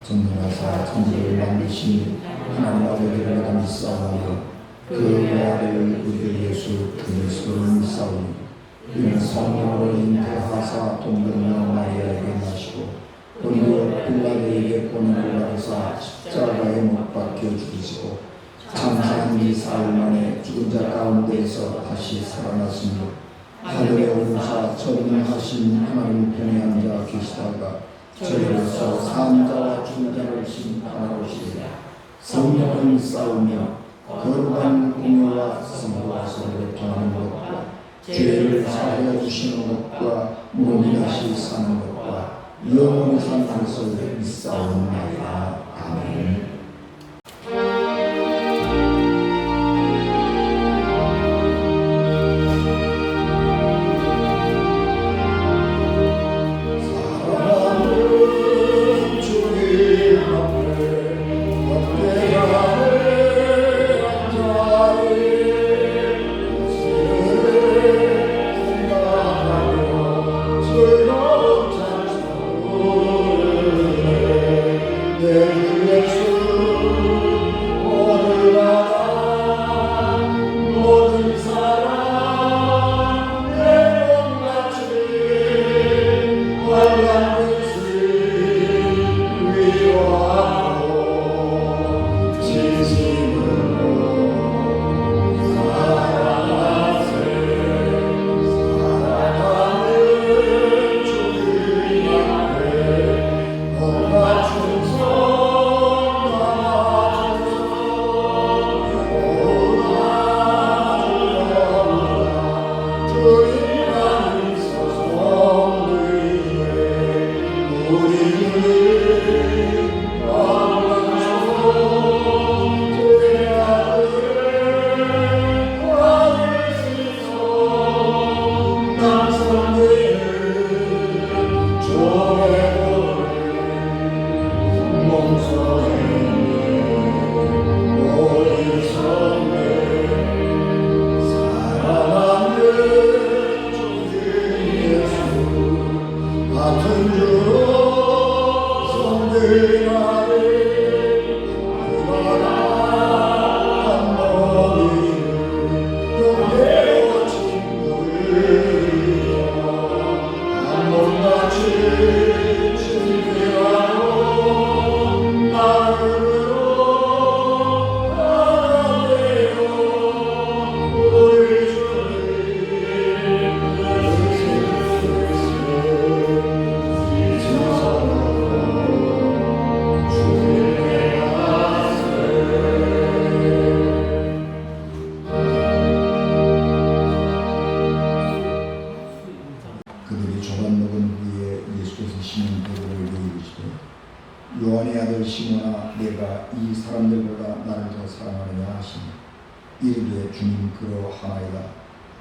전능하사 천지를 만드신 하나님 아버지를 내가 믿사오며 그 외아들 우리 예수 그리스도를 믿사오니 이는 성령으로 잉태하사 동정녀 마리아에게 나시고 본디오 빌라도에게 고난을 받으사 십자가에 못 박혀 죽으시고 장사한 지 사흘 만에 죽은 자 가운데에서 다시 살아났으며 하늘에 오르사 전능하신 하나님 편에 앉아 계시다가 저리로서 사는 자와 죽은 자를 심판하러 오시리라. 성령을 믿사오며 거룩한 공효와 성도와 서로를 통하는 것과 죄를 사하여 주시는 것과 몸이 다시 사는 것과 영원히 사는 것을 믿사옵나이다. 아멘. 요한의 아들 시몬아 내가 이 사람들보다 나를 더 사랑하느냐 하시니 이르되 주님 그러하나이다.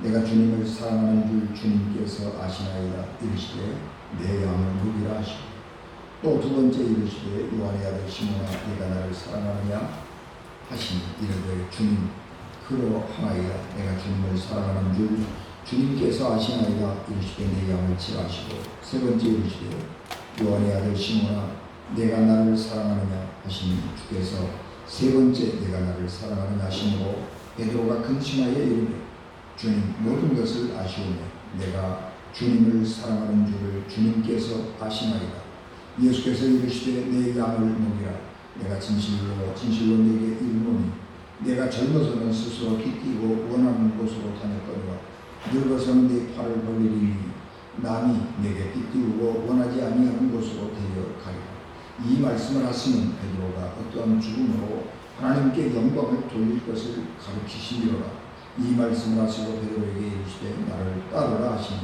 내가 주님을 사랑하는 줄 주님께서 아시나이다. 이르시되 내 양을 먹이라 하시고 또 두 번째 이르시되 요한의 아들 시몬아 내가 나를 사랑하느냐 하시니 이르되 주님 그러하나이다. 내가 주님을 사랑하는 줄 주님께서 아시나이다. 이르시되 내 양을 치라 하시고 세 번째 이르시되 요한의 아들 시몬아 내가 나를 사랑하느냐 하시니 주께서 세 번째 내가 나를 사랑하느냐 하시므로 베드로가 근심하여 이르되 주님 모든 것을 아시오며 내가 주님을 사랑하는 줄을 주님께서 아시나이다. 예수께서 이르시되 내 양을 먹이라. 내가 진실로 진실로 네게 이르노니 내가 젊어서는 스스로 깃띠고 원하는 곳으로 다녔거니와 늙어서는 네 팔을 벌리리니 남이 내게 깃띠우고 원하지 아니하는 곳으로 데려가리라. 이 말씀을 하시는 베드로가 어떠한 죽음으로 하나님께 영광을 돌릴 것을 가르치시니로라. 이 말씀을 하시고 베드로에게 이르시되 나를 따르라 하시니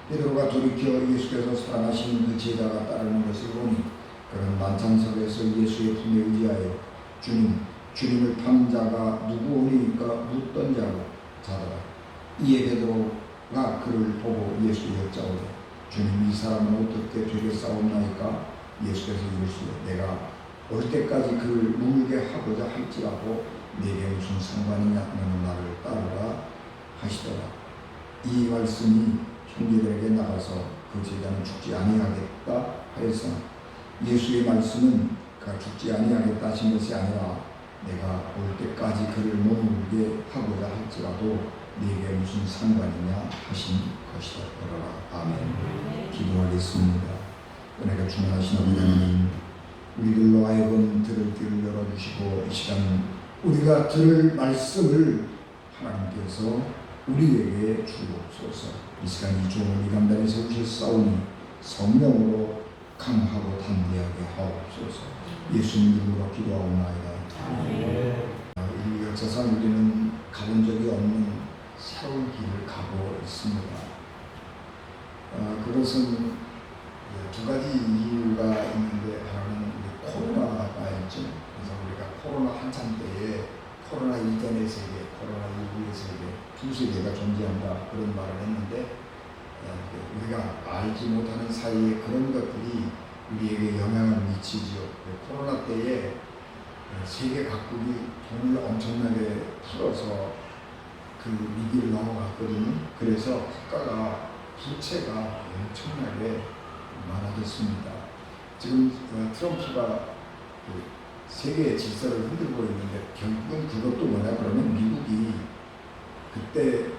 베드로가 돌이켜 예수께서 사랑하시는 그 제자가 따르는 것을 보니 그는 만찬석에서 예수의 품에 의지하여 주님을 파는 자가 누구오니까 묻던 자고 자더라. 이에 베드로가 그를 보고 예수께 여짜오되 주님 이 사람은 어떻게 되겠사옵나이까? 예수께서 이르시되 내가 올 때까지 그를 물게 하고자 할지라도 내게 무슨 상관이냐? 너는 나를 따르라 하시더라. 이 말씀이 형제들에게 나가서 그 제자는 죽지 아니하겠다 하였으나 예수의 말씀은 그가 죽지 아니하겠다 하신 것이 아니라 내가 올 때까지 그를 머물게 하고자 할지라도 네게 무슨 상관이냐 하신 것이다. 그러라. 아멘. 기도하겠습니다. 은혜가 충만하신 아버지 하나님, 우리들로 하여금 들을 귀를 열어주시고 이 시간 우리가 들을 말씀을 하나님께서 우리에게 주옵소서. 이 시간 이 종을 이 감단에 세우셨사오니 성령으로 강하고 담대하게 하옵소서. 예수님 이름으로 기도하옵나이다. 이 역사상 우리는 가본 적이 없는 새로운 길을 가고 있습니다. 그것은 두 가지 이유가 있는데, 하나는 코로나가 있죠. 그래서 우리가 코로나 한참 때에 코로나 이전의 세계, 코로나 이후의 세계, 두 세계가 존재한다 그런 말을 했는데, 우리가 알지 못하는 사이에 그런 것들이 우리에게 영향을 미치죠. 코로나 때에 세계 각국이 돈을 엄청나게 풀어서 그 위기를 넘어갔거든요. 그래서 국가가 부채가 엄청나게 많아졌습니다. 지금 트럼프가 그 세계의 질서를 흔들고 있는데, 결국은 그것도 뭐냐 그러면 미국이 그때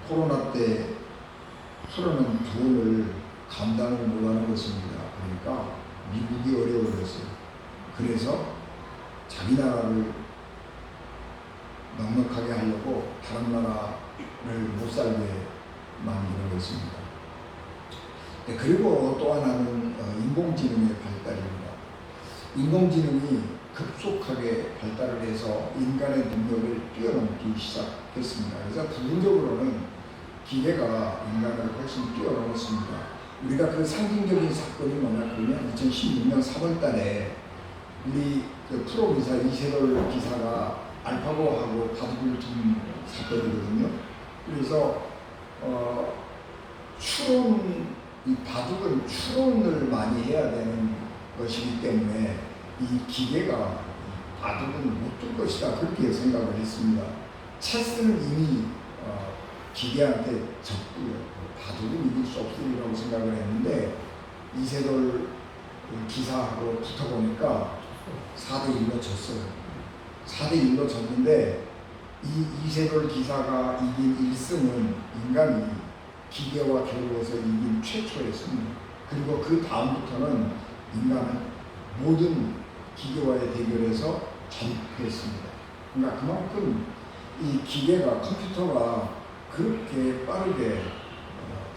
코로나 때 풀어놓은 돈을 감당을 못하는 것입니다. 그러니까 미국이 어려워졌어요. 그래서 자기 나라를 넉넉하게 하려고 다른 나라를 못 살게 만드는 것입니다. 그리고 또 하나는 인공지능의 발달입니다. 인공지능이 급속하게 발달을 해서 인간의 능력을 뛰어넘기 시작했습니다. 그래서 부분적으로는 기계가 인간을 훨씬 뛰어넘었습니다. 우리가 그 상징적인 사건이 뭐냐 그러면 2016년 3월 달에 우리 그 프로기사 이세돌 기사가 알파고하고 바둑을 둔 사건이거든요. 그래서 이 바둑은 추론을 많이 해야 되는 것이기 때문에 이 기계가 바둑은 못 둘 것이다 그렇게 생각을 했습니다. 체스는 이미 기계한테 졌고요. 바둑은 이길 수 없으리라고 생각을 했는데, 이세돌 기사하고 붙어보니까 4대1로 졌어요. 4대1로 졌는데, 이 이세돌 기사가 이긴 1승은 인간이 기계와 겨루어서 이긴 최초의 승리. 그리고 그 다음부터는 인간은 모든 기계와의 대결에서 전패했습니다. 그러니까 그만큼 이 기계가, 컴퓨터가 그렇게 빠르게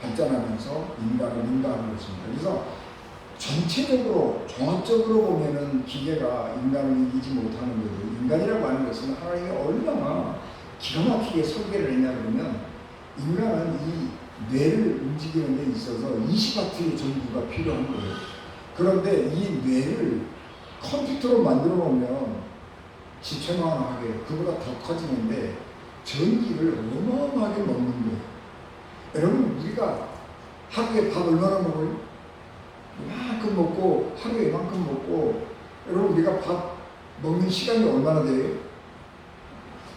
발전하면서 인간을 능가하는 것입니다. 그래서 전체적으로 종합적으로 보면은 기계가 인간을 이기지 못하는 거죠. 인간이라고 하는 것은 하나님이 얼마나 기가 막히게 설계를 했냐 그러면, 인간은 이 뇌를 움직이는 데 있어서 20W의 전구가 필요한 거예요. 그런데 이 뇌를 컴퓨터로 만들어 놓으면 지체만하게 그보다 더 커지는데 전기를 어마어마하게 먹는 거예요. 여러분, 우리가 하루에 밥 얼마나 먹어요? 이만큼 먹고, 하루에 이만큼 먹고, 여러분 우리가 밥 먹는 시간이 얼마나 돼요?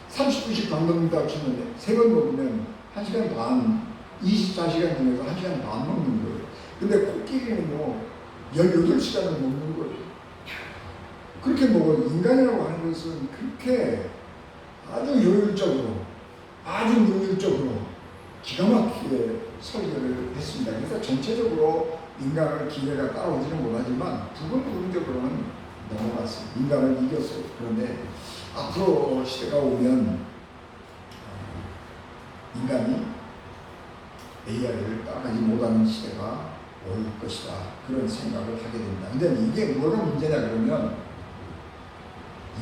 30분씩 밥 먹는다고 치는데 3번 먹으면 1시간 반, 24시간 중에서 1시간 반 먹는 거예요. 근데 코끼리는요 18시간을 먹는 거예요. 그렇게 먹어요. 인간이라고 하는 것은 그렇게 아주 효율적으로, 아주 능률적으로 기가 막히게 설계를 했습니다. 그래서 전체적으로 인간을 기계가 따라오지는 못하지만 부분적으로는 넘어갔습니다. 인간을 이겼어요. 그런데 앞으로 시대가 오면 인간이 AI를 따라가지 못하는 시대가 올 것이다. 그런 생각을 하게 됩니다. 근데 이게 뭐가 문제냐 그러면,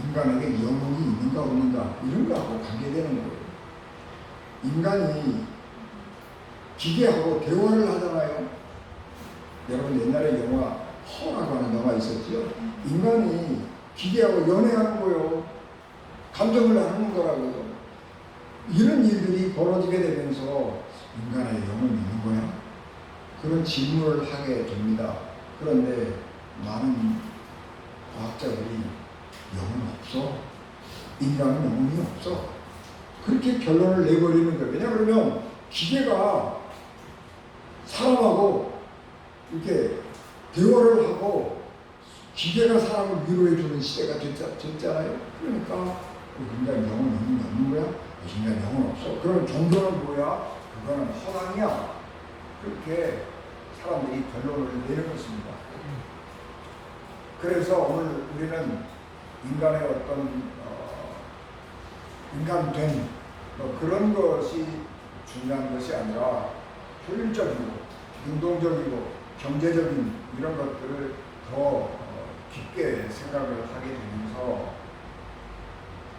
인간에게 영혼이 있는가 없는가 이런 거하고 관계되는 거예요. 인간이 기계하고 대화를 하잖아요. 여러분 옛날에 영화 허라고 하는 영화 있었죠. 인간이 기계하고 연애하는 거예요. 감정을 나누는 거라고요. 이런 일들이 벌어지게 되면서 인간의 영혼이 있는 거야? 그런 질문을 하게 됩니다. 그런데 많은 과학자들이 영혼 없어. 인간은 영혼이 없어. 그렇게 결론을 내버리는 거예요. 왜냐 그러면 기계가 사람하고 이렇게 대화를 하고 기계가 사람을 위로해주는 시대가 됐잖아요. 그러니까 인간 영은 없는 거야? 인간 영은 없어. 그럼 종교는 뭐야? 그거는 허망이야. 그렇게 사람들이 결론을 내는 것입니다. 그래서 오늘 우리는 인간의 어떤 인간된 그런 것이 중요한 것이 아니라 효율적이고 능동적이고 경제적인 이런 것들을 더 깊게 생각을 하게 되면서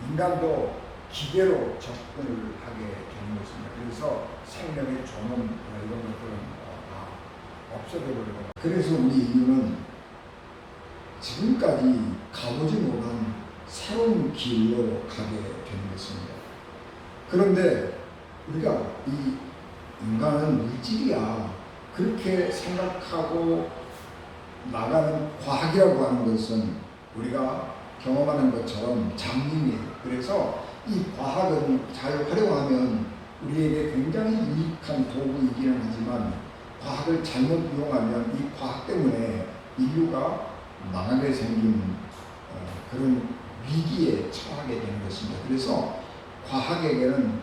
인간도 기계로 접근을 하게 되는 것입니다. 그래서 생명의 존엄 이런 것들은 다 없어져 버리고, 그래서 우리 인류는 지금까지 가보지 못한 새로운 길로 가게 되는 것입니다. 그런데 우리가 이 인간은 물질이야 그렇게 생각하고 나가는 과학이라고 하는 것은 우리가 경험하는 것처럼 장님이에요. 그래서 이 과학은 잘 활용하면 우리에게 굉장히 유익한 도구이기는 하지만 과학을 잘못 이용하면 이 과학 때문에 인류가 망하게 생긴 그런 위기에 처하게 되는 것입니다. 그래서 과학에게는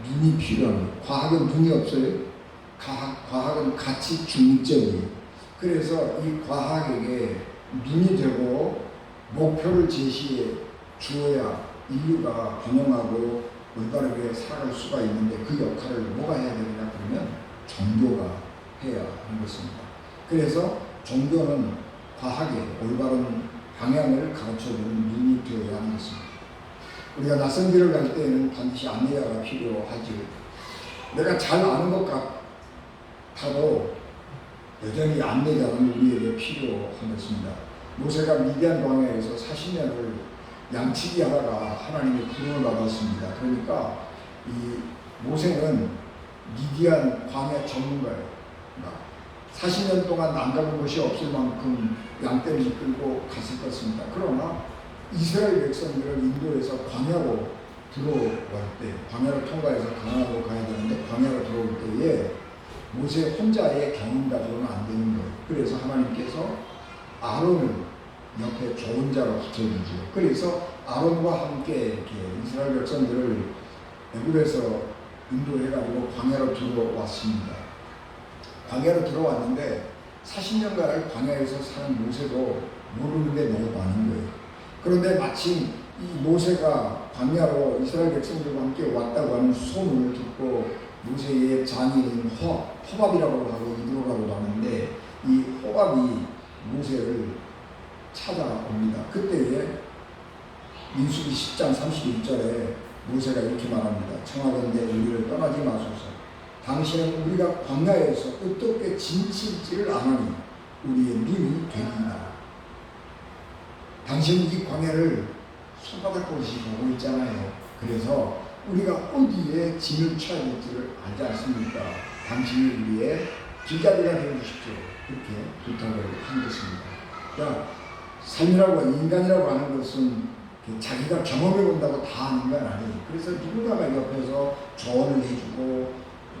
눈이 필요합니다. 과학은 눈이 없어요. 과학은 가치 중립적이에요. 그래서 이 과학에게 눈이 되고 목표를 제시해 주어야 인류가 균형하고 올바르게 살아갈 수가 있는데 그 역할을 뭐가 해야 되느냐 그러면 종교가 해야 하는 것입니다. 그래서 종교는 과학의 올바른 방향을 가르쳐주는 눈이 되어야 하는 것입니다. 우리가 낯선 길을 갈 때에는 반드시 안내자가 필요하지요. 내가 잘 아는 것 같아도 여전히 안내자는 우리에게 필요한 것입니다. 모세가 미디안 광야에서 40년을 양치기 하다가 하나님의 부름을 받았습니다. 그러니까 이 모세는 미디안 광야 전문가예요. 40년 동안 안 가본 곳이 없을 만큼 양떼를 이끌고 갔을 것입니다. 그러나 이스라엘 백성들을 인도에서 광야로 들어올 때, 광야를 통과해서 가나안으로 가야 되는데 광야로 들어올 때에 모세 혼자의 경험 가지고는 안 되는 거예요. 그래서 하나님께서 아론을 옆에 좋은 자로 붙여주죠. 그래서 아론과 함께 이렇게 이스라엘 백성들을 애굽에서 인도해가지고 광야로 들어왔습니다. 광야로 들어왔는데 40년간 광야에서 사는 모세도 모르는 게 너무 많은 거예요. 그런데 마침 이 모세가 광야로 이스라엘 백성들과 함께 왔다고 하는 소문을 듣고 모세의 장인인 호밥이라고 하고 이드로라고 하는데 이 호밥이 모세를 찾아옵니다. 그때에 민수기 10장 31절에 모세가 이렇게 말합니다. 청하건대 우리를 떠나지 마소서. 당신은 우리가 광야에서 어떻게 지칠지를 아나니 우리의 눈이 되리이다. 당신은 이 광야를 손바닥보듯이 보고 있잖아요. 그래서 우리가 어디에 짐을 쳐야 될지를 알지 않습니까? 당신이 우리의 길잡이가 되어주십시오. 그렇게 부탁을 한 것입니다. 그러니까 삶이라고 인간이라고 하는 것은 자기가 경험해 본다고 다 아는 건 아니에요. 그래서 누군가가 옆에서 조언을 해주고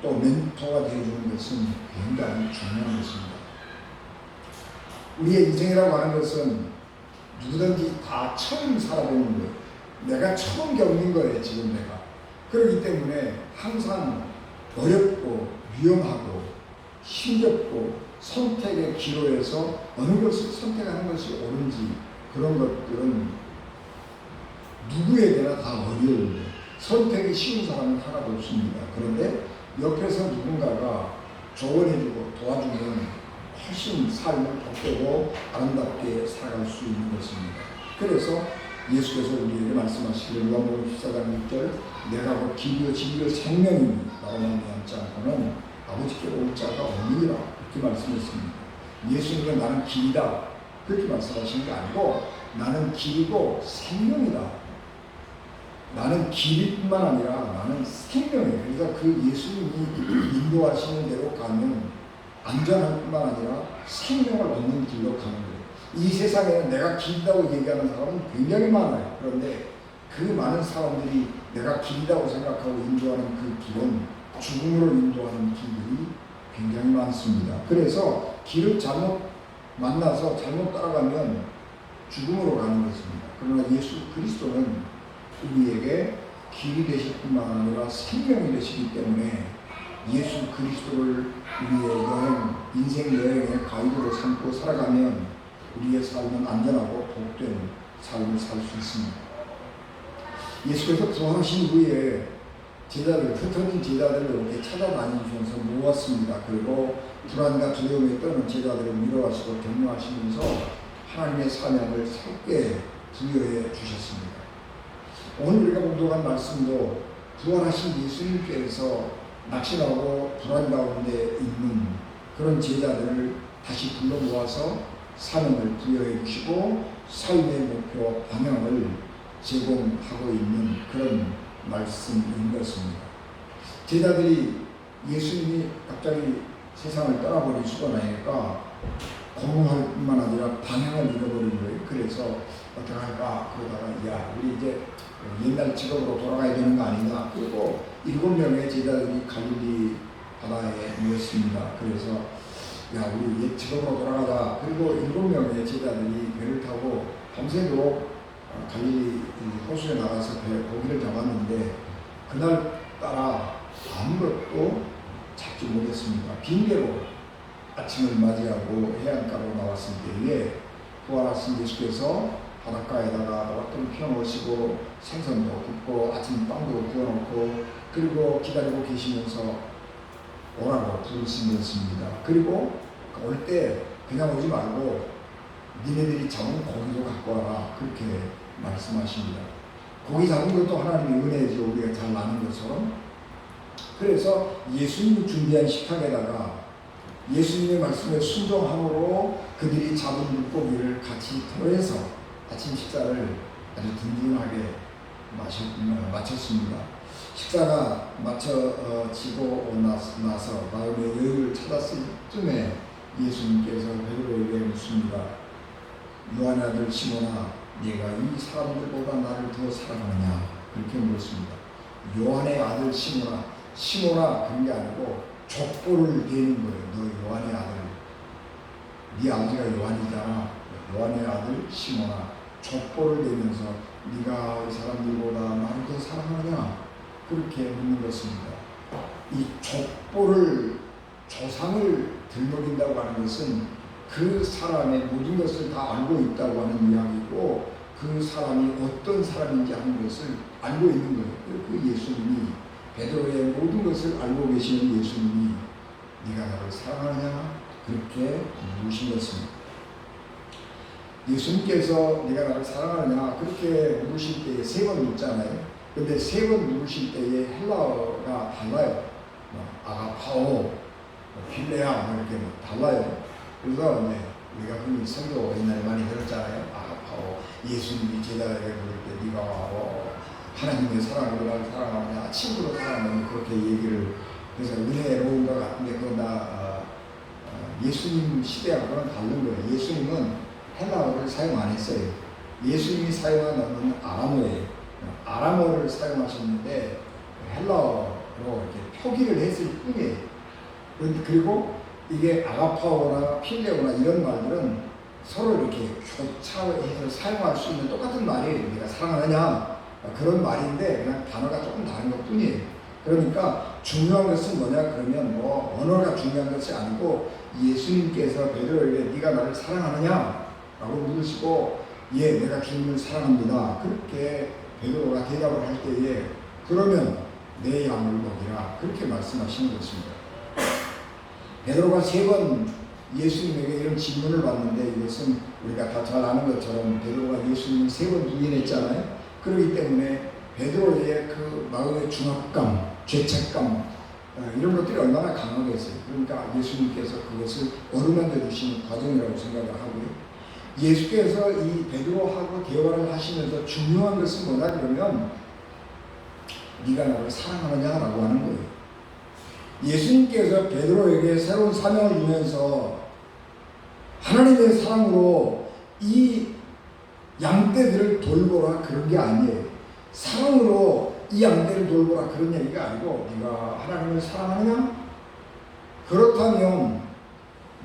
또 멘토가 되어주는 것은 굉장히 중요한 것입니다. 우리의 인생이라고 하는 것은 누구든지 다 처음 살아보는 거예요. 내가 처음 겪는 거예요, 지금 내가. 그렇기 때문에 항상 어렵고 위험하고 힘겹고 선택의 기로에서 어느 것을 선택하는 것이 옳은지 그런 것들은 누구에게나 다 어려운데 선택이 쉬운 사람은 하나도 없습니다. 그런데 옆에서 누군가가 조언해주고 도와주면 훨씬 삶을 돋보고 아름답게 살아갈 수 있는 것입니다. 그래서 예수께서 우리에게 말씀하시기를 요한복음 14장 6절 내가 곧 길이요 진리요 생명이니 나로 말미암지 않고는 아버지께 올 자가 없느니라 이렇게 말씀했습니다. 예수님은 나는 길이다 그렇게 말씀하시는 게 아니고 나는 길이고 생명이다. 나는 길이뿐만 아니라 나는 생명이에요. 그래서 그 예수님이 인도하시는 대로 가면 안전할 뿐만 아니라 생명을 얻는 길로 가는 거예요. 이 세상에는 내가 길다고 얘기하는 사람은 굉장히 많아요. 그런데 그 많은 사람들이 내가 길다고 생각하고 인도하는 그 길은 죽음으로 인도하는 길들이 굉장히 많습니다. 그래서 길을 잘못 만나서 잘못 따라가면 죽음으로 가는 것입니다. 그러나 예수 그리스도는 우리에게 길이 되실 뿐만 아니라 생명이 되시기 때문에 예수 그리스도를 우리의 여행, 인생 여행의 가이드로 삼고 살아가면 우리의 삶은 안전하고 복된 삶을 살 수 있습니다. 예수께서 부활하신 후에 제자들, 흩어진 제자들을 이렇게 찾아다니시면서 모았습니다. 그리고 불안과 두려움에 떠는 제자들을 위로하시고 격려하시면서 하나님의 사명을 새롭게 부여해 주셨습니다. 오늘 우리가 공독한 말씀도 부활하신 예수님께서 낙심하고 불안 가운데 있는 그런 제자들을 다시 불러 모아서 사명을 부여해 주시고 삶의 목표 방향을 제공하고 있는 그런 말씀인 것입니다. 제자들이 예수님이 갑자기 세상을 떠나버리시고 나니까 고민할 뿐만 아니라 방향을 잃어버린 거예요. 그래서 어떻게 할까 그러다가 야 우리 이제 옛날 직업으로 돌아가야 되는 거 아니냐. 그리고 7명의 제자들이 갈릴리 바다에 모였습니다. 그래서 야 우리 옛 직업으로 돌아가자. 그리고 7명의 제자들이 배를 타고 밤새도록 갈릴리 호수에 나가서 고기를 잡았는데 그날따라 아무것도 잡지 못했습니다. 빈대로 아침을 맞이하고 해안가로 나왔을 때에 부활하신 예수께서 바닷가에다가 어떤 펴놓으시고 생선도 굽고 아침 빵도 구워놓고 그리고 기다리고 계시면서 오라고 부르시면서입니다. 그리고 올 때 그냥 오지 말고 니네들이 잡은 고기도 갖고 와라 그렇게 말씀하십니다. 고기 잡은 것도 하나님의 은혜죠. 우리가 잘 아는 것처럼. 그래서 예수님이 준비한 식탁에다가 예수님의 말씀에 순종함으로 그들이 잡은 물고기를 같이 더해서 아침 식사를 아주 든든하게 마쳤습니다. 식사가 마쳐지고 나서 마음의 여유를 찾았을 쯤에 예수님께서 베드로에게 묻습니다. 요한의 아들 시몬아 네가 이 사람들보다 나를 더 사랑하느냐 그렇게 물었습니다. 요한의 아들 시몬아 그런 게 아니고 족보를 대는 거예요. 너 요한의 아들 네 아버지가 요한이잖아. 요한의 아들 시몬아 족보를 대면서 네가 이 사람들보다 나를 더 사랑하느냐 그렇게 묻는 것입니다. 이 족보를 조상을 들먹인다고 하는 것은 그 사람의 모든 것을 다 알고 있다고 하는 이야기고 그 사람이 어떤 사람인지 하는 것을 알고 있는 거예요. 그 예수님이 베드로의 모든 것을 알고 계시는 예수님이 네가 나를 사랑하느냐 그렇게 물으신 것입니다. 예수님께서 네가 나를 사랑하느냐 그렇게 물으실 때에 3번 묻잖아요. 근데 3번 물으실 때에 헬라어가 달라요. 아가파오, 필레아 이렇게 달라요. 그래서 우리가 흔히 성경 옛날에 많이 들었잖아요. 아가파오 예수님이 제자에게 부를 때 네가 하나님의 사랑으로 나를 사랑하느냐 친구로 사랑하느냐 그렇게 얘기를 그래서 은혜로운 것 같은데 그건 다 예수님 시대하고는 다른 거예요. 예수님은 헬라어를 사용 안 했어요. 예수님이 사용하는 아람어예요. 아람어를 사용하셨는데 헬라어로 이렇게 표기를 했을 뿐이에요. 그리고 이게 아가파오나 필레오나 이런 말들은 서로 이렇게 교차해서 사용할 수 있는 똑같은 말이에요. 네가 사랑하느냐 그런 말인데 그냥 단어가 조금 다른 것 뿐이에요. 그러니까 중요한 것은 뭐냐 그러면 언어가 중요한 것이 아니고 예수님께서 베드로에게 네가 나를 사랑하느냐 라고 물으시고 예 내가 주님을 사랑합니다. 그렇게 베드로가 대답을 할 때에 그러면 내 양을 먹이라 그렇게 말씀하시는 것입니다. 베드로가 3번 예수님에게 이런 질문을 받는데 이것은 우리가 다 잘 아는 것처럼 베드로가 예수님을 3번 부인했잖아요. 그렇기 때문에 베드로의 그 마음의 중압감, 죄책감 이런 것들이 얼마나 강하겠어요. 그러니까 예수님께서 그것을 어루만져 주시는 과정이라고 생각을 하고요. 예수께서 이 베드로하고 대화를 하시면서 중요한 것은 뭐냐 그러면 네가 나를 사랑하느냐라고 하는 거예요. 예수님께서 베드로에게 새로운 사명을 주면서 하나님의 사랑으로 이 양떼들을 돌보라 그런 게 아니에요. 사랑으로 이 양떼를 돌보라 그런 얘기가 아니고 네가 하나님을 사랑하느냐? 그렇다면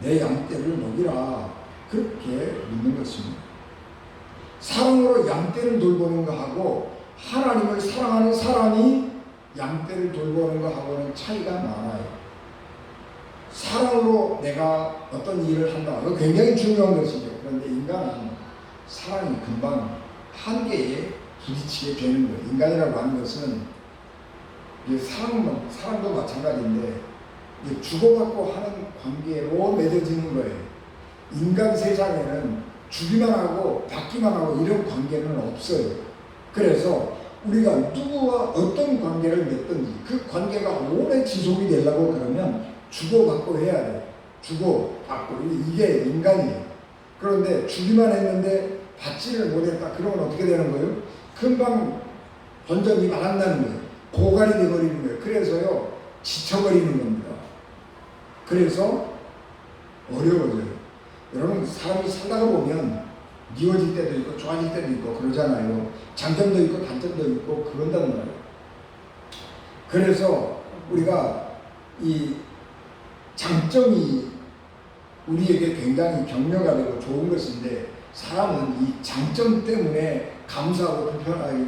내 양떼를 먹이라 그렇게 묻는 것입니다. 사랑으로 양떼를 돌보는 거하고 하나님을 사랑하는 사람이 양떼를 돌보는 거하고는 차이가 많아요. 사랑으로 내가 어떤 일을 한다. 그거 굉장히 중요한 것이죠. 그런데 인간은 사랑이 금방 한계에 부딪히게 되는 거예요. 인간이라고 하는 것은 사랑도 마찬가지인데 주고받고 하는 관계로 맺어지는 거예요. 인간 세상에는 주기만 하고 받기만 하고 이런 관계는 없어요. 그래서 우리가 누구와 어떤 관계를 맺든지 그 관계가 오래 지속이 되려고 그러면 주고받고 해야 돼요. 주고받고 이게 인간이에요. 그런데 주기만 했는데 받지를 못했다. 그러면 어떻게 되는 거예요? 금방 번전이 말한다는 거예요. 고갈이 되어버리는 거예요. 그래서요 지쳐버리는 겁니다. 그래서 어려워져요. 여러분 사람이 살다가 보면 미워질 때도 있고 좋아질 때도 있고 그러잖아요. 장점도 있고 단점도 있고 그런단 말이에요. 그래서 우리가 이 장점이 우리에게 굉장히 격려가 되고 좋은 것인데 사람은 이 장점 때문에 감사하고 불편하게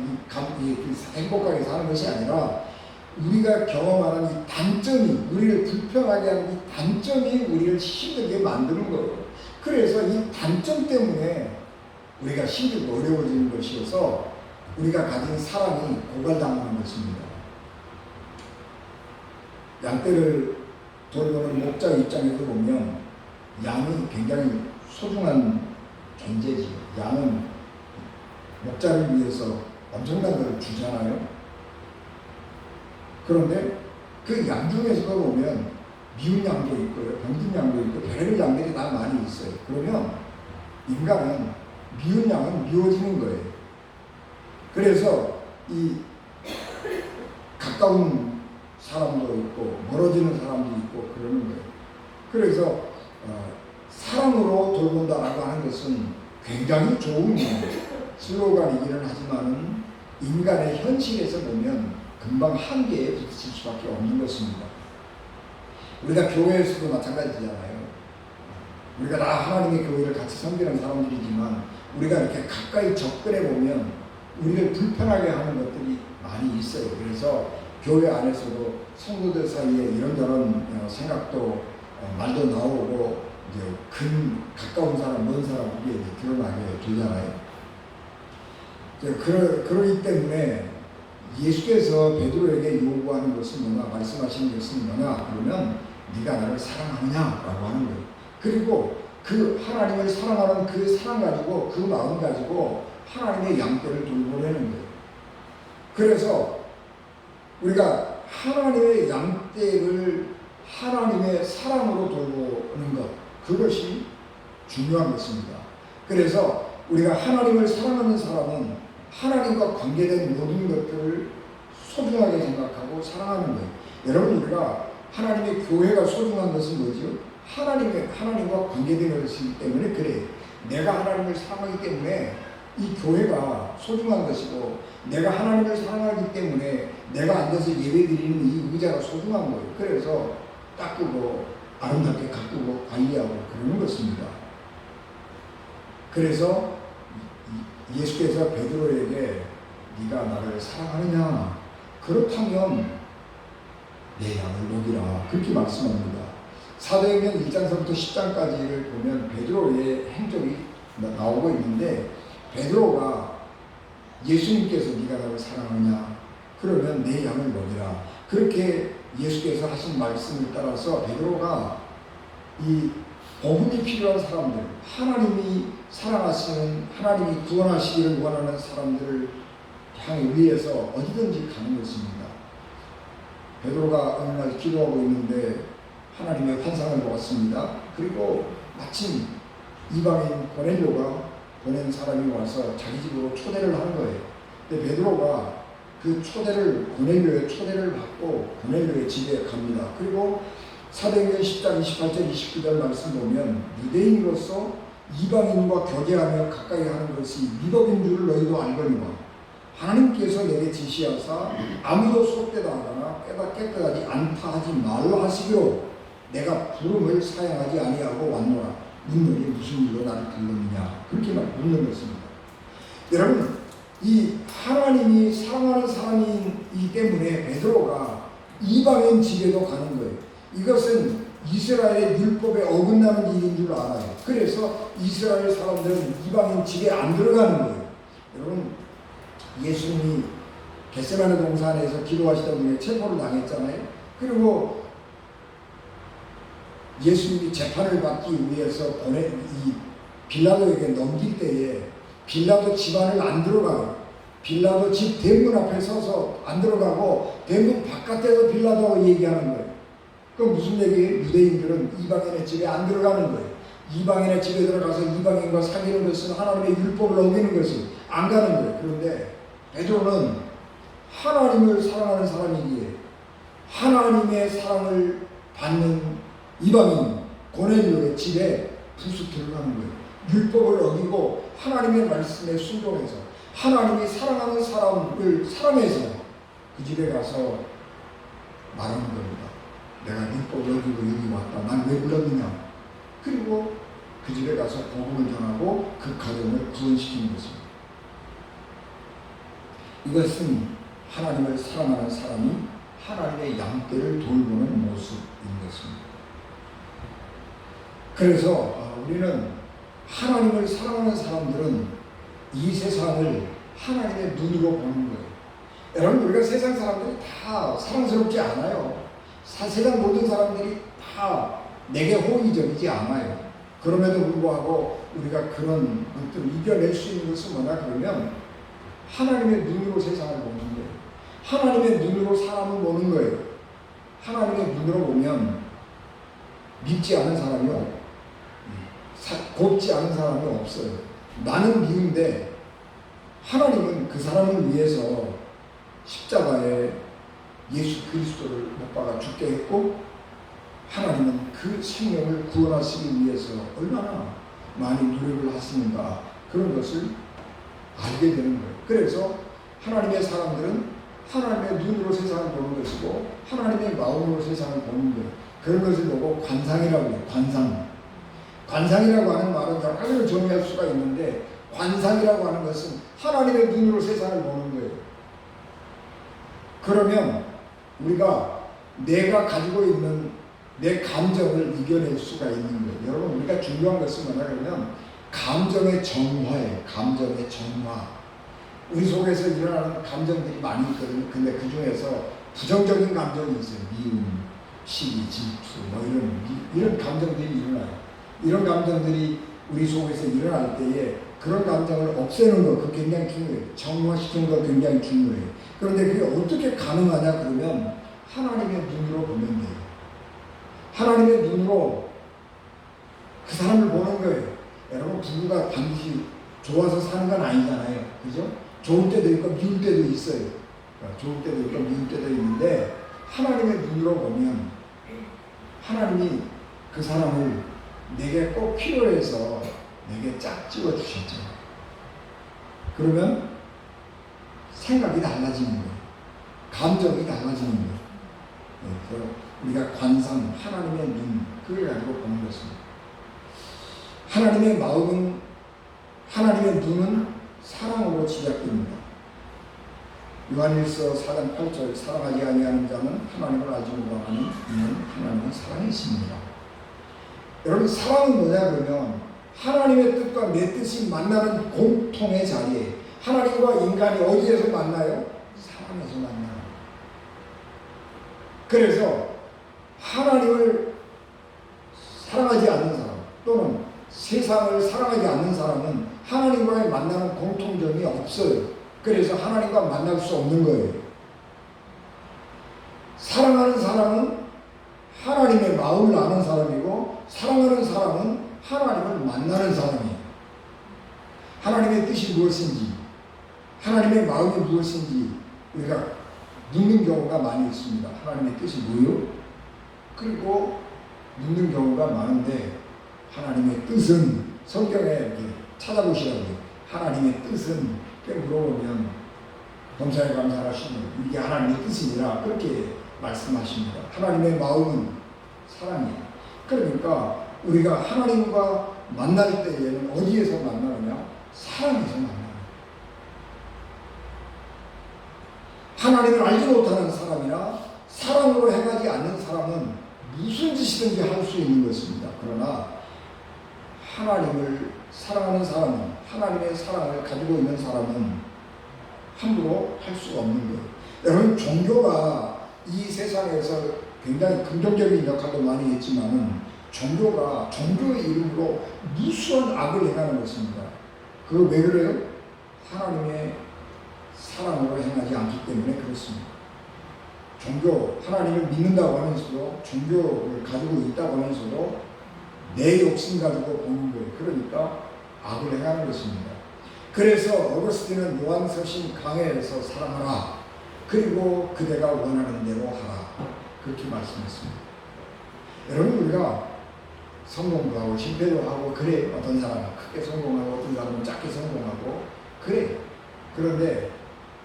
행복하게 사는 것이 아니라 우리가 경험하는 이 단점이 우리를 불편하게 하는 이 단점이 우리를 힘들게 만드는 거예요. 그래서 이 단점 때문에 우리가 힘들고 어려워지는 것이어서 우리가 가진 사랑이 고갈당하는 것입니다. 양떼를 돌보는 목자 입장에서 보면 양이 굉장히 소중한 존재지. 양은 목자를 위해서 엄청난 걸 주잖아요. 그런데 그 양 중에서도 보면 미운 양도 있고요, 병든 양도 있고 별의별 양들이 다 많이 있어요. 그러면 인간은 미운 양은 미워지는 거예요. 그래서 이 가까운 사람도 있고 멀어지는 사람도 있고 그러는 거예요. 그래서 사랑으로 돌본다라고 하는 것은 굉장히 좋은 슬로건이기는 하지만은 인간의 현실에서 보면 금방 한계에 부딪힐 수밖에 없는 것입니다. 우리가 교회에서도 마찬가지잖아요. 우리가 다 하나님의 교회를 같이 섬기는 사람들이지만 우리가 이렇게 가까이 접근해 보면 우리를 불편하게 하는 것들이 많이 있어요. 그래서 교회 안에서도 성도들 사이에 이런저런 생각도 말도 나오고 이제 가까운 사람, 먼 사람 이게 드러나게 되잖아요. 그러기 때문에 예수께서 베드로에게 요구하는 것은 뭐냐, 말씀하시는 것은 뭐냐 그러면 네가 나를 사랑하느냐라고 하는 거예요. 그리고 그 하나님을 사랑하는 그 사랑 가지고 그 마음 가지고 하나님의 양떼를 돌보려는 거예요. 그래서 우리가 하나님의 양떼를 하나님의 사랑으로 돌보는 것, 그것이 중요한 것입니다. 그래서 우리가 하나님을 사랑하는 사람은 하나님과 관계된 모든 것들을 소중하게 생각하고 사랑하는 거예요. 여러분 우리가 하나님의 교회가 소중한 것은 뭐죠? 하나님과 관계된 것이기 때문에 그래요. 내가 하나님을 사랑하기 때문에 이 교회가 소중한 것이고 내가 하나님을 사랑하기 때문에 내가 앉아서 예배드리는 이 의자가 소중한 거예요. 그래서 닦고 아름답게 가꾸고 관리하고 그러는 것입니다. 그래서 예수께서 베드로에게 네가 나를 사랑하느냐? 그렇다면 내 양을 먹이라. 그렇게 말씀합니다. 사도행전 1장서부터 10장까지를 보면 베드로의 행적이 나오고 있는데 베드로가 예수님께서 네가 나를 사랑하느냐? 그러면 내 양을 먹이라. 그렇게 예수께서 하신 말씀을 따라서 베드로가 이 복음이 필요한 사람들, 하나님이 사랑하시는, 하나님이 구원하시기를 원하는 사람들을 향해 위해서 어디든지 가는 것입니다. 베드로가 어느 날 기도하고 있는데 하나님의 환상을 보았습니다. 그리고 마침 이방인 고넬료가 보낸 사람이 와서 자기 집으로 초대를 한 거예요. 근데 베드로가 그 고넬료의 초대를 받고 고넬료의 집에 갑니다. 그리고 사도행전 10장 28절 29절 말씀 보면 유대인으로서 이방인과 교제하며 가까이 하는 것이 미덕인 줄을 너희도 알거니와 하나님께서 내게 지시하사 아무도 속되다 하거나 깨끗하지 않다 하지 말라 하시기로 내가 부름을 사양하지 아니하고 왔노라. 묻노니 무슨 일로 나를 불렀느냐. 그렇게 묻는 것입니다. 여러분, 이 하나님이 사랑하는 사람이기 때문에 베드로가 이방인 집에도 가는 거예요. 이것은 이스라엘의 율법에 어긋나는 일인 줄 알아요. 그래서 이스라엘 사람들은 이방인 집에 안 들어가는 거예요. 여러분, 예수님이 겟세마네 동산에서 기도하시다 보니 체포를 당했잖아요. 그리고 예수님이 재판을 받기 위해서 이 빌라도에게 넘길 때에 빌라도 집 안을 안 들어가요. 빌라도 집 대문 앞에 서서 안 들어가고 대문 바깥에서 빌라도하고 얘기하는 거예요. 그럼 무슨 얘기예요? 유대인들은 이방인의 집에 안 들어가는 거예요. 이방인의 집에 들어가서 이방인과 사귀는 것은 하나님의 율법을 어기는 것을 안 가는 거예요. 그런데 베드로는 하나님을 사랑하는 사람이기에 하나님의 사랑을 받는 이방인 고넬료의 집에 부수 들어가는 거예요. 율법을 어기고 하나님의 말씀에 순종해서 하나님이 사랑하는 사람을 사랑해서 그 집에 가서 말하는 겁니다. 내가 율법을 어기고 여기 왔다. 난 왜 불렀느냐. 그리고 그 집에 가서 복음을 전하고 그 가정을 구원시키는 것입니다. 이것은 하나님을 사랑하는 사람이 하나님의 양떼를 돌보는 모습인 것입니다. 그래서 우리는 하나님을 사랑하는 사람들은 이 세상을 하나님의 눈으로 보는 거예요. 여러분, 우리가 세상 사람들이 다 사랑스럽지 않아요. 세상 모든 사람들이 다 내게 호의적이지 않아요. 그럼에도 불구하고 우리가 그런 것들을 이겨낼 수 있는 것은 뭐냐 그러면 하나님의 눈으로 세상을 보는 거예요. 하나님의 눈으로 사람을 보는 거예요. 하나님의 눈으로 보면 믿지 않은 사람이 없고 곱지 않은 사람이 없어요. 나는 미운데 하나님은 그 사람을 위해서 십자가에 예수 그리스도를 못 박아 죽게 했고 하나님은 그 생명을 구원하시기 위해서 얼마나 많이 노력을 하시는가 그런 것을 알게 되는 거예요. 그래서 하나님의 사람들은 하나님의 눈으로 세상을 보는 것이고 하나님의 마음으로 세상을 보는 거예요. 그런 것을 보고 관상이라고 해요. 관상이라고 하는 말은 여러 가지로 정의할 수가 있는데 관상이라고 하는 것은 하나님의 눈으로 세상을 보는 거예요. 그러면 우리가 내가 가지고 있는 내 감정을 이겨낼 수가 있는 거예요. 여러분, 우리가 중요한 것은 뭐냐면 감정의 정화예요. 감정의 정화. 우리 속에서 일어나는 감정들이 많이 있거든요. 근데 그 중에서 부정적인 감정이 있어요. 미움, 시기, 질투, 이런 감정들이 일어나요. 이런 감정들이 우리 속에서 일어날 때에 그런 감정을 없애는 거, 그거 굉장히 중요해요. 정화시키는 거 굉장히 중요해요. 그런데 그게 어떻게 가능하냐 그러면 하나님의 눈으로 보면 돼요. 하나님의 눈으로 그 사람을 보는 거예요. 여러분, 부부가 반드시 좋아서 사는 건 아니잖아요. 그죠? 좋을 때도 있고 미울 때도 있어요. 좋을 때도 있고 미울 때도 있는데 하나님의 눈으로 보면 하나님이 그 사람을 내게 꼭 필요해서 내게 짝 찍어 주셨죠. 그러면 생각이 달라지는 거예요. 감정이 달라지는 거예요. 그래서 우리가 관상, 하나님의 눈, 그걸 가지고 보는 것입니다. 하나님의 마음은, 하나님의 눈은 사랑으로 시작됩니다. 요한일서 4장 8절 사랑하지 아니하는 자는 하나님을 알지 못하는 이는 하나님은 사랑이십니다. 여러분, 사랑은 뭐냐 그러면 하나님의 뜻과 내 뜻이 만나는 공통의 자리에 하나님과 인간이 어디에서 만나요? 사랑에서 만나요. 그래서 하나님을 사랑하지 않는 사람 또는 세상을 사랑하지 않는 사람은 하나님과의 만나는 공통점이 없어요. 그래서 하나님과 만날 수 없는 거예요. 사랑하는 사람은 하나님의 마음을 아는 사람이고 사랑하는 사람은 하나님을 만나는 사람이에요. 하나님의 뜻이 무엇인지 하나님의 마음이 무엇인지 우리가 묻는 경우가 많이 있습니다. 하나님의 뜻이 뭐요? 그리고 묻는 경우가 많은데 하나님의 뜻은 성경에 이렇게 찾아보시라고요. 하나님의 뜻은 물어보면 감사에 감사하시는 이게 하나님의 뜻이니라 그렇게 말씀하십니다. 하나님의 마음은 사랑이에요. 그러니까 우리가 하나님과 만날 때에는 어디에서 만나느냐? 사랑에서 만나요. 하나님을 알지 못하는 사람이나 사랑으로 행하지 않는 사람은 무슨 짓이든지 할 수 있는 것입니다. 그러나 하나님을 사랑하는 사람은, 하나님의 사랑을 가지고 있는 사람은 함부로 할 수가 없는 거예요. 여러분, 종교가 이 세상에서 굉장히 긍정적인 역할도 많이 했지만은 종교가 종교의 이름으로 무수한 악을 행하는 것입니다. 그거 왜 그래요? 하나님의 사랑으로 행하지 않기 때문에 그렇습니다. 종교, 하나님을 믿는다고 하면서도, 종교를 가지고 있다고 하면서도 내 욕심 가지고 보는 거예요. 그러니까 악을 행하는 것입니다. 그래서 어거스틴은 요한서신 강해에서 사랑하라, 그리고 그대가 원하는 대로 하라, 그렇게 말씀했습니다. 여러분, 우리가 성공도 하고 실패도 하고 그래. 어떤 사람은 크게 성공하고 어떤 사람은 작게 성공하고 그래. 그런데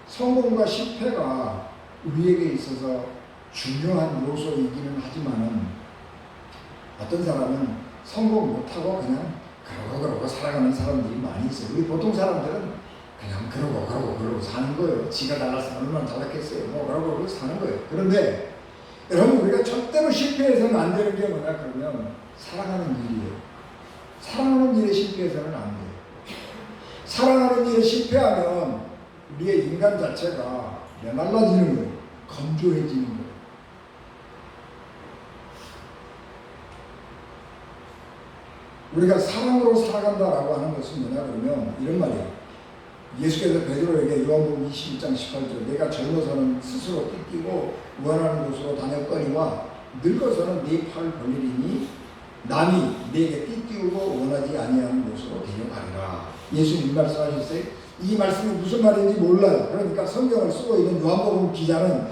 성공과 실패가 우리에게 있어서 중요한 요소이기는 하지만은 어떤 사람은 성공 못하고 그냥 그러고 살아가는 사람들이 많이 있어요. 우리 보통 사람들은 그냥 그러고 사는 거예요. 지가 달라서 얼마나 잘났겠어요. 뭐 그러고 사는 거예요. 그런데 여러분, 우리가 절대로 실패해서는 안 되는 게 뭐냐 그러면 사랑하는 일이에요. 사랑하는 일에 실패해서는 안 돼요. 사랑하는 일에 실패하면 우리의 인간 자체가 메말라지는 거예요. 건조해지는 거예요. 우리가 사랑으로 살아간다라고 하는 것은 뭐냐 그러면 이런 말이에요. 예수께서 베드로에게 요한복음 21장 18절, 내가 젊어서는 스스로 띠띠고 원하는 곳으로 다녔거니와 늙어서는 네 팔 벌리리니 남이 네게 띠띠우고 원하지 아니하는 곳으로 데려가리라. 예수님 이 말씀하셨어요. 이 말씀이 무슨 말인지 몰라요. 그러니까 성경을 쓰고 있는 요한복음 기자는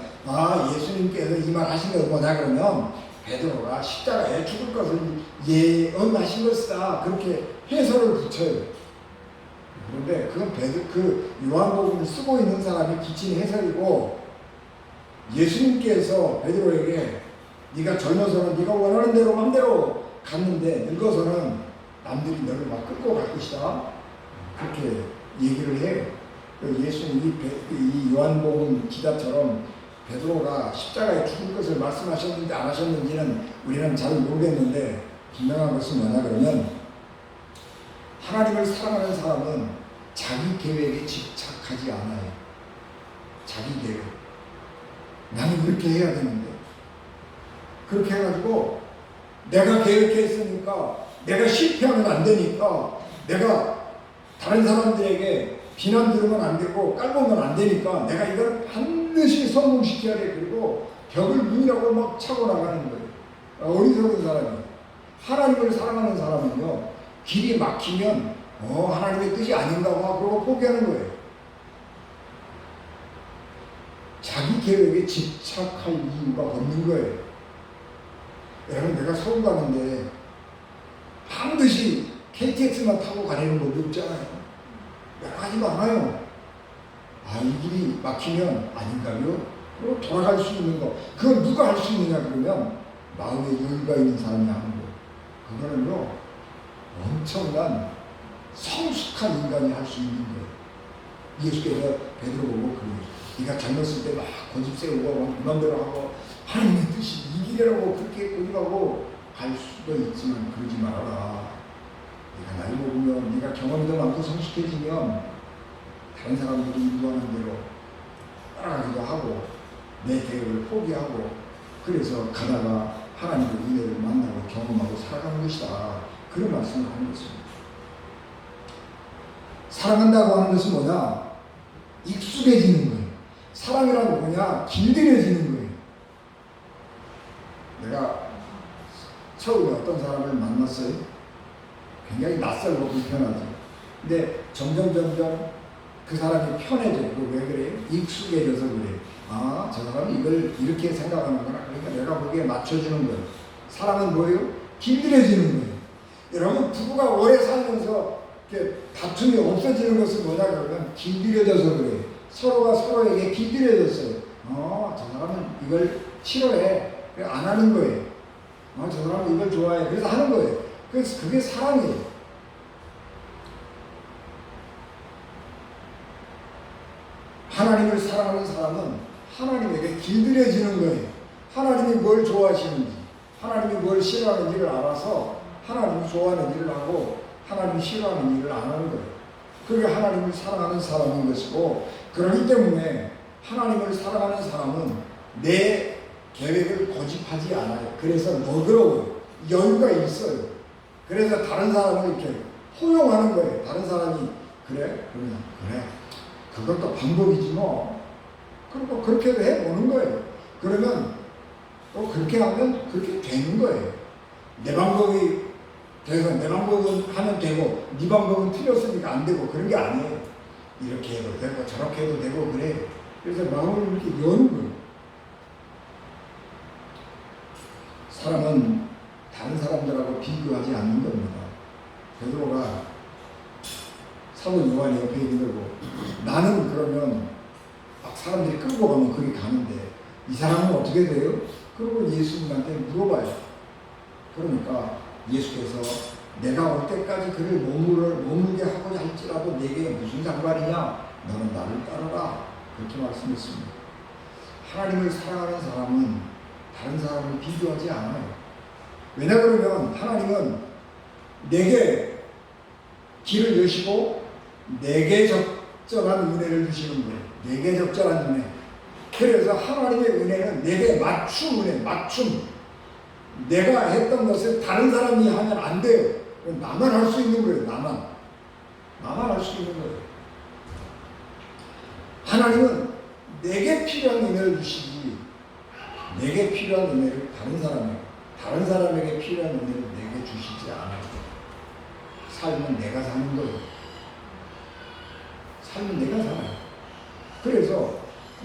예수님께서 이 말 하신 게 뭐냐 그러면 베드로가 십자가에 죽을 것을 예언하신 것이다, 그렇게 해설을 붙여요. 그런데 그건 그 요한복음을 쓰고 있는 사람이 붙인 해설이고, 예수님께서 베드로에게 네가 젊어서는 네가 원하는 대로 마음대로 갔는데 늙어서는 남들이 너를 막 끌고 갈 것이다, 그렇게 얘기를 해요. 예수님이 이 요한복음 기자처럼 베드로가 십자가에 죽을 것을 말씀하셨는지 안 하셨는지는 우리는 잘 모르겠는데, 분명한 것은 뭐냐 그러면 하나님을 사랑하는 사람은 자기 계획에 집착하지 않아요. 자기 계획. 나는 그렇게 해야 되는데, 그렇게 해가지고 내가 계획했으니까 내가 실패하면 안 되니까, 내가 다른 사람들에게 비난 들으면 안 되고 깔보면 안 되니까 내가 이걸 반드시 성공시켜야 돼. 그리고 벽을 문이라고 막 차고 나가는 거예요. 어리석은 사람이. 하나님을 사랑하는 사람은요, 길이 막히면 하나님의 뜻이 아닌가 봐 그러고 포기하는 거예요. 자기 계획에 집착할 이유가 없는 거예요. 여러분, 내가 서울 가는데 반드시 KTX만 타고 가려는 법이 없잖아요. 여러 가지 많아요. 이 길이 막히면 아닌가요? 그리고 돌아갈 수 있는 거, 그건 누가 할 수 있느냐 그러면 마음에 여유가 있는 사람이 하는 거. 그거는요, 엄청난 성숙한 인간이 할 수 있는 거예요. 예수께서 베드로 보고 네가 젊었을 때 막 고집 세우고 마음대로 하고 하나님의 뜻이 이 길이라고 그렇게 고집하고 갈 수도 있지만 그러지 말아라. 네가 나이 먹으면, 네가 경험이 더 많고 성숙해지면 다른 사람들이 인도하는 대로 따라가기도 하고 내 계획을 포기하고, 그래서 가다가 하나님의 은혜를 만나고 경험하고 살아가는 것이다, 그런 말씀을 하는 것입니다. 사랑한다고 하는 것은 뭐냐? 익숙해지는 거예요. 사랑이라는 뭐냐? 길들여지는 거예요. 내가 처음에 어떤 사람을 만났어요. 굉장히 낯설고 불편하죠. 근데 점점 그 사람이 편해져요. 왜 그래요? 익숙해져서 그래요. 저 사람이 이걸 이렇게 생각하는구나. 그러니까 내가 거기에 맞춰주는 거예요. 사랑은 뭐예요? 길들여지는 거예요. 여러분, 부부가 오래 살면서 이렇게 다툼이 없어지는 것은 뭐냐 그러면 길들여져서 그래요. 서로가 서로에게 길들여졌어요. 저 사람은 이걸 싫어해. 안 하는 거예요. 저 사람은 이걸 좋아해. 그래서 하는 거예요. 그래서 그게 사랑이에요. 하나님을 사랑하는 사람은 하나님에게 길들여지는 거예요. 하나님이 뭘 좋아하시는지, 하나님이 뭘 싫어하는지를 알아서 하나님이 좋아하는 일을 하고 하나님이 싫어하는 일을 안 하는 거예요. 그게 하나님을 사랑하는 사람인 것이고, 그렇기 때문에 하나님을 사랑하는 사람은 내 계획을 고집하지 않아요. 그래서 너그러워요. 여유가 있어요. 그래서 다른 사람을 이렇게 포용하는 거예요. 다른 사람이 그래? 그러면 그래. 그것도 방법이지 뭐. 그리고 그렇게도 해보는 거예요. 그러면 또 그렇게 하면 그렇게 되는 거예요. 내 방법이 돼서 내 방법은 하면 되고 네 방법은 틀렸으니까 안 되고 그런 게 아니에요. 이렇게 해도 되고 저렇게 해도 되고 그래요. 그래서 마음을 이렇게 여는 거예요. 사람은 다른 사람들하고 비교하지 않는 겁니다. 베드로가 사도 요한이 옆에 있는 거고, 나는 그러면 막 사람들이 끌고 가면 그게 가는데 이 사람은 어떻게 돼요? 그러고 예수님한테 물어봐요. 그러니까 예수께서 내가 올 때까지 그를 머물게 하고자 할지라도 내게 무슨 상관이냐? 너는 나를 따르라. 그렇게 말씀했습니다. 하나님을 사랑하는 사람은 다른 사람을 비교하지 않아요. 왜냐 그러면 하나님은 내게 길을 여시고 내게 적절한 은혜를 주시는 거예요. 내게 적절한 은혜. 그래서 하나님의 은혜는 내게 맞춤 은혜, 맞춤. 내가 했던 것을 다른 사람이 하면 안 돼요. 나만 할 수 있는 거예요. 나만 할 수 있는 거예요. 하나님은 내게 필요한 은혜를 주시지, 내게 필요한 은혜를 다른 사람에게 필요한 은혜를 내게 주시지 않아요. 삶은 내가 사는 거예요. 삶은 내가 살아요. 그래서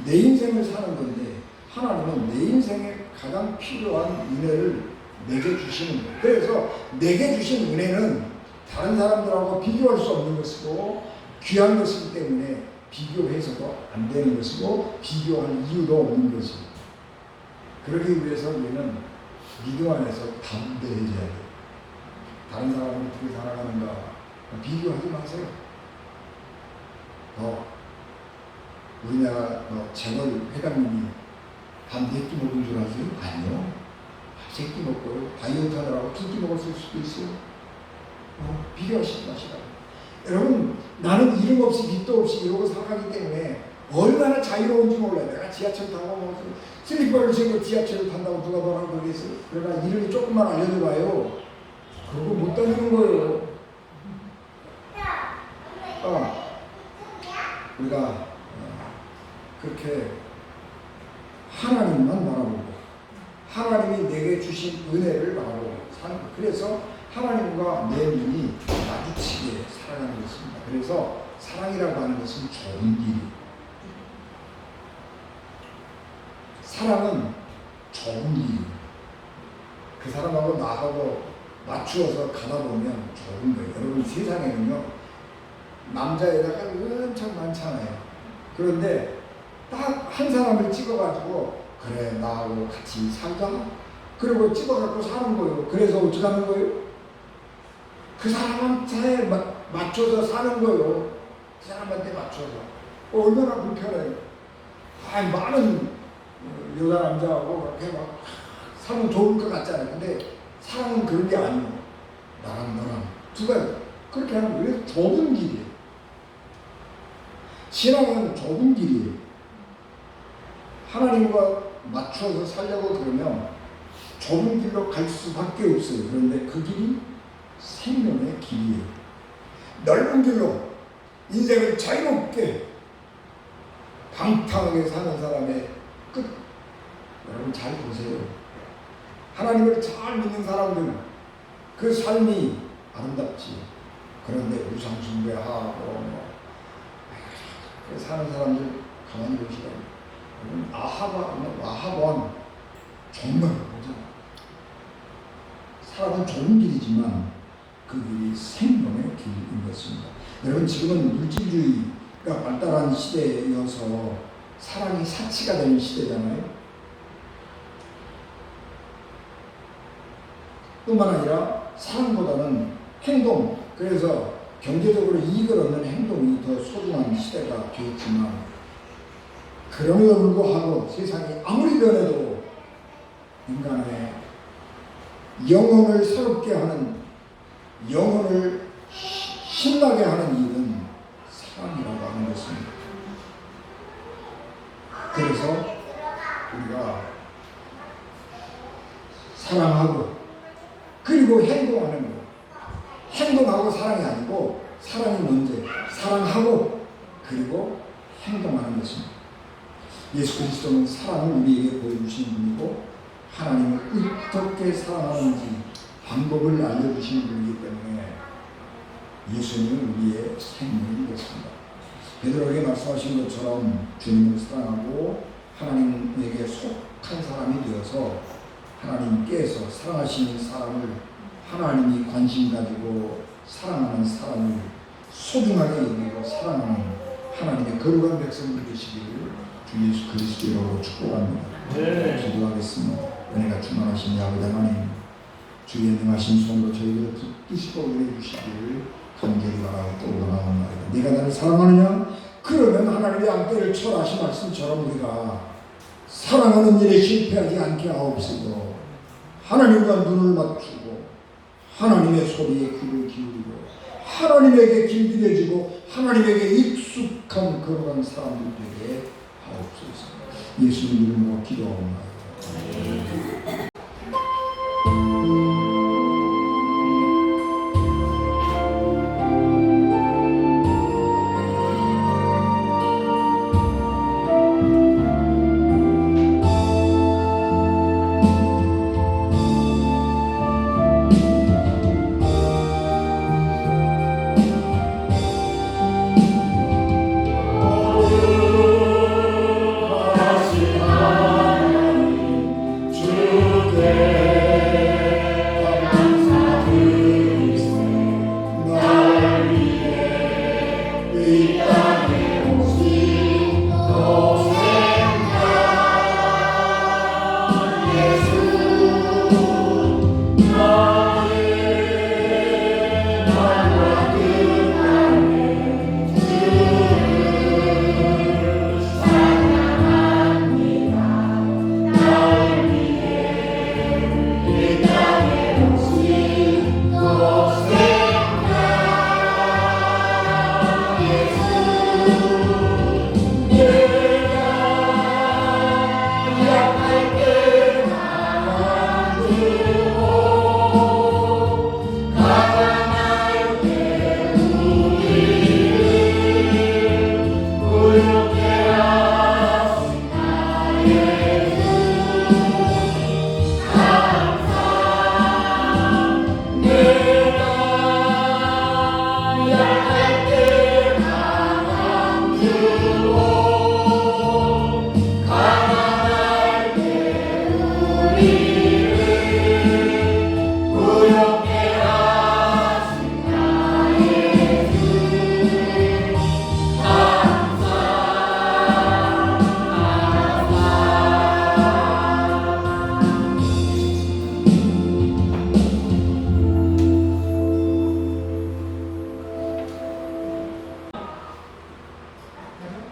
내 인생을 사는 건데 하나님은 내 인생에 가장 필요한 은혜를 내게 주시는 거예요. 그래서 내게 주신 은혜는 다른 사람들하고 비교할 수 없는 것이고 귀한 것이기 때문에 비교해서도 안 되는 것이고 비교할 이유도 없는 것입니다. 그러기 위해서 우리는 믿음 안에서 담대해져야 돼요. 다른 사람은 어떻게 살아가는가 비교하지 마세요. 우리나라 재벌 회장님이 밥 4끼 먹은 줄 아세요? 아니요. 3끼 먹고요. 다이어트 하느라고 2끼 먹었을 수도 있어요. 비교하시지 마시라고. 여러분, 나는 이름 없이 빚도 없이 이러고 살아가기 때문에 얼마나 자유로운지 몰라요. 내가 지하철 타고 슬리퍼를 신고 지하철을 탄다고 누가 뭐라고 그러겠어요? 그러나 이름이 조금만 알려줘봐요. 그거 못 다니는 거예요. 우리가 그렇게 하나님만 바라보고 하나님이 내게 주신 은혜를 바라보고 사는 거예요. 그래서 하나님과 내 눈이 마주치게 살아가는 것입니다. 그래서 사랑이라고 하는 것은 좋은 길이에요. 사랑은 좋은 길이에요. 그 사람하고 나하고 맞추어서 가다 보면 좋은 거예요. 여러분, 세상에는요 남자 여자가 엄청 많잖아요. 그런데 딱 한 사람을 찍어가지고 그래 나하고 같이 살자. 그리고 찍어갖고 사는 거예요. 그래서 어떻게 하는 거예요? 그 사람한테 맞춰서 사는 거예요. 그 사람한테 맞춰서. 얼마나 불편해요. 많은 여자 남자하고 그렇게 막 사면 좋을 것 같잖아요. 근데 사랑은 그런 게 아니에요. 나랑 너랑 누가 그렇게 하는 거예요. 좁은 길이에요. 신앙은 좁은 길이에요. 하나님과 맞춰서 살려고 그러면 좁은 길로 갈 수밖에 없어요. 그런데 그 길이 생명의 길이에요. 넓은 길로 인생을 자유롭게 방탕하게 사는 사람의 끝, 여러분 잘 보세요. 하나님을 잘 믿는 사람들 그 삶이 아름답지. 그런데 우상 숭배하고 사는 사람들 가만히 보시라고. 아합 정말 보잖아. 사람은 좋은 길이지만 그 길이 생명의 길인 것입니다. 여러분, 지금은 물질주의가 발달한 시대여서 사랑이 사치가 되는 시대잖아요. 뿐만 아니라 사랑보다는 행동, 그래서 경제적으로 이익을 얻는 행동이 더 소중한 시대가 되었지만 그럼에도 불구하고 세상이 아무리 변해도 인간의 영혼을 새롭게 하는, 영혼을 신나게 하는 일은 사랑이라고 하는 것입니다. 그래서 우리가 사랑하고 그리고 행동하는 것, 행동하고 사랑이 아니고 사랑이 먼저, 사랑하고 그리고 행동하는 것입니다. 예수 그리스도는 사랑을 우리에게 보여주신 분이고 하나님을 어떻게 사랑하는지 방법을 알려주신 분이기 때문에 예수님은 우리의 생명이 되었습니다. 베드로에게 말씀하신 것처럼 주님을 사랑하고 하나님에게 속한 사람이 되어서 하나님께서 사랑하시는 사람을, 하나님이 관심 가지고 사랑하는 사람을 소중하게 여기고 사랑하는 하나님의 거룩한 백성들 되시기를 주 예수 그리스도 이름으로 축복합니다. 네. 기도하겠습니다. 은혜가 충만하신 아버지 하나님, 주의 능하신 손으로 저희들을 붙드시고 은혜 주시기를 간절히 바라고 또 원하옵나이다. 네가 나를 사랑하느냐? 그러면 하나님의 양떼를 철하신 말씀처럼 우리가 사랑하는 일에 실패하지 않게 하옵소서. 하나님과 눈을 맞추고 하나님의 소리에 귀를 기울이고 하나님에게 길들여지고 하나님에게 익숙한 거룩한 사람들 되게 하옵소서. 예수님 이름으로 기도하옵나이다.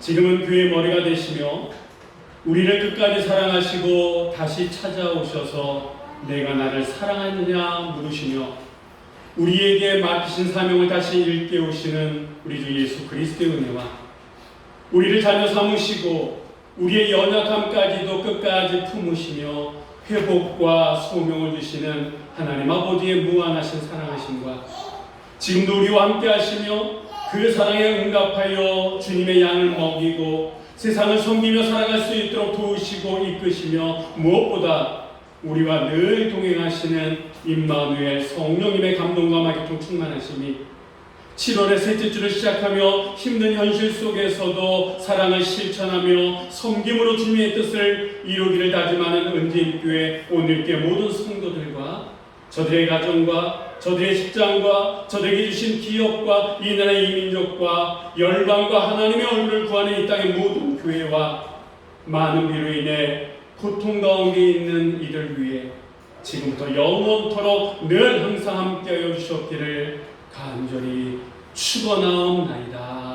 지금은 교회의 머리가 되시며 우리를 끝까지 사랑하시고 다시 찾아오셔서 내가 나를 사랑하느냐 물으시며 우리에게 맡기신 사명을 다시 일깨우시는 우리 주 예수 그리스도의 은혜와 우리를 자녀 삼으시고 우리의 연약함까지도 끝까지 품으시며 회복과 소명을 주시는 하나님 아버지의 무한하신 사랑하심과 지금도 우리와 함께 하시며 그 사랑에 응답하여 주님의 양을 먹이고 세상을 섬기며 살아갈 수 있도록 도우시고 이끄시며 무엇보다 우리와 늘 동행하시는 임마누엘 성령님의 감동과 마계통 충만하심이 7월의 셋째 주를 시작하며 힘든 현실 속에서도 사랑을 실천하며 섬김으로 주님의 뜻을 이루기를 다짐하는 은진교회 오늘께 모든 성도들과 저들의 가정과 저들의 직장과 저들에게 주신 기업과 이 나라의 이민족과 열방과 하나님의 얼굴을 구하는 이 땅의 모든 교회와 많은 비로 인해 고통 가운데 있는 이들 위해 지금부터 영원토록 늘 항상 함께하여 주셨기를 간절히 축원하옵나이다.